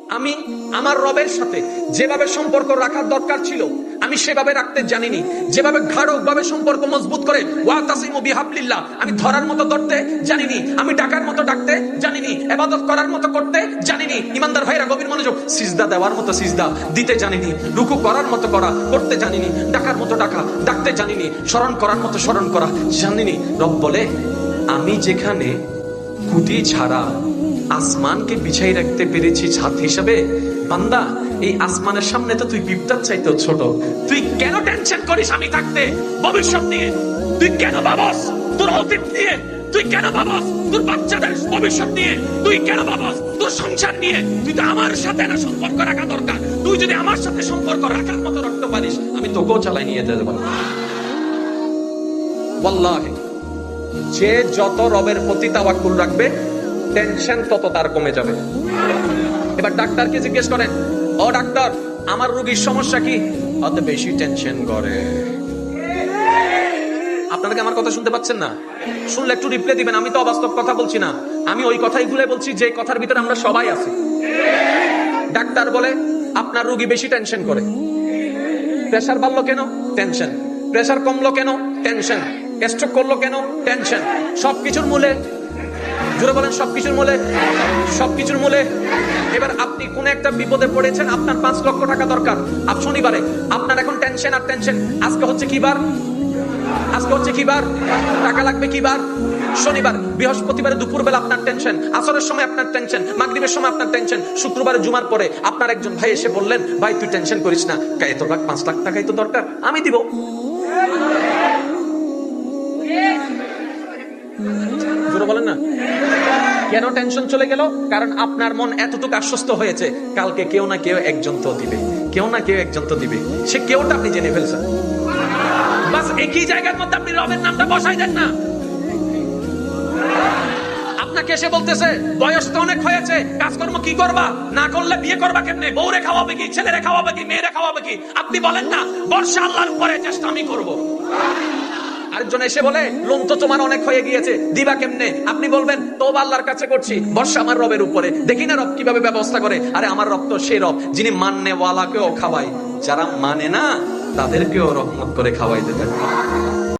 আমি আমার রবের সাথে যেভাবে সম্পর্ক রাখার দরকার ছিল আমি সেভাবে রাখতে জানিনি। যেভাবে গাঢ়ভাবে সম্পর্ক মজবুত করে ওয়াতাসিমু বিহাবলিল্লাহ আমি ধরার মতো ধরতে জানিনি। আমি ডাকার মতো ডাকতে জানিনি। ইবাদত করার মতো করতে জানিনি। ইমানদার ভাইরা গভীর মনোযোগ, সিজদা দেওয়ার মতো সিজদা দিতে জানিনি। রুকু করার মতো করা করতে জানিনি। ডাকার মতো ডাকা ডাকতে জানিনি। স্মরণ করার মতো স্মরণ করা জানিনি। রব বলে, আমি যেখানে খুঁটি ছাড়া আসমানকে বিছাই রাখতে পেরেছি ছাদ হিসাবে, বান্দা এই আসমানের সামনে তো তুই পিঁপড়ার চাইতে ছোট। তুই কেন টেনশন করিস আমি থাকতে ভবিষ্যৎ নিয়ে? তুই কেন ভাবস তোর অতীত নিয়ে? তুই কেন ভাবস তোর বাচ্চাদের ভবিষ্যৎ নিয়ে? তুই কেন ভাবস তোর সংসার নিয়ে? তুই তো আমার সাথে না সম্পর্ক রাখা দরকার। তুই যদি আমার সাথে সম্পর্ক রাখার মতো রাখতে পারিস আমি তোকেও চালাই নিয়ে যেতে পারবো। ওয়াল্লাহি যে যত রবের প্রতি তাওয়াক্কুল রাখবে টেনশন তত তার কমে যাবে। এবার ডাক্তারকে জিজ্ঞেস করেন, ও ডাক্তার আমার রোগীর সমস্যা কি? অত বেশি টেনশন করে। আপনারা কি আমার কথা শুনতে পাচ্ছেন না? শুনলে একটু রিপ্লাই দিবেন। আমি তো অবাস্তব কথা বলছি না, আমি ওই কথাই গুলো বলছি যে কথার ভিতরে আমরা সবাই আছি। ডাক্তার বলে আপনার রোগী বেশি টেনশন করে। প্রেসার বাড়লো কেন? টেনশন। প্রেসার কমলো কেন? টেনশন। স্ট্রোক করলো কেন? টেনশন। সবকিছুর মূলে, জোরে বলেন সবকিছুর মূলে, সবকিছুর মূলে। এবার আপনি কোন একটা বিপদে পড়েছেন, আপনার 5 লক্ষ টাকা দরকার আপ শনিবারে, আপনার এখন টেনশন আর টেনশন। আজকে হচ্ছে কি বার? আজকে হচ্ছে কি বার? টাকা লাগবে কি বার? শনিবার। বৃহস্পতিবারে দুপুরবেলা আপনার টেনশন, আসরের সময় আপনার টেনশন, মাগরিবের সময় আপনার টেনশন, শুক্রবারে জুমার পরে আপনার একজন ভাই এসে বললেন, ভাই তুই টেনশন করিস না, এত লাখ 5 লাখ টাকাই তো দরকার, আমি দিব। জোরে বলেন না। কেন টেনশন চলে গেল? কারণ আপনার মন এতটুকু আশ্বস্ত হয়েছে কালকে কেউ না কেউ একজন তো দিবে, কেউ না কেউ একজন তো দিবে। সে কেউটা আপনি জেনে ফেলছেন। বাস একই জায়গার মধ্যে আপনি রবের নামটা বসাই দেন না। আপনাকে এসে বলতেছে বয়স তো অনেক হয়েছে, কাজকর্ম কি করবা? না করলে বিয়ে করবা কেমনে? বউরে খাওয়াবে কি? ছেলেরে খাওয়াবে কি? মেয়েরে খাওয়াবে কি? আপনি বলেন না বর্ষা আল্লাহর উপরে, চেষ্টা আমি করব। আরেকজন এসে বলে লোন তো তোমার অনেক হয়ে গিয়েছে, দিবা কেমনে? আপনি বলবেন তওবা আল্লাহর কাছে করছি, ভরসা আমার রবের উপরে, দেখি না রব কিভাবে ব্যবস্থা করে। আরে আমার রব তো সেই রব যিনি মাননে ওয়ালাকেও খাওয়ায়, যারা মানে না তাদেরকেও রহমত করে খাওয়াই দেবেন।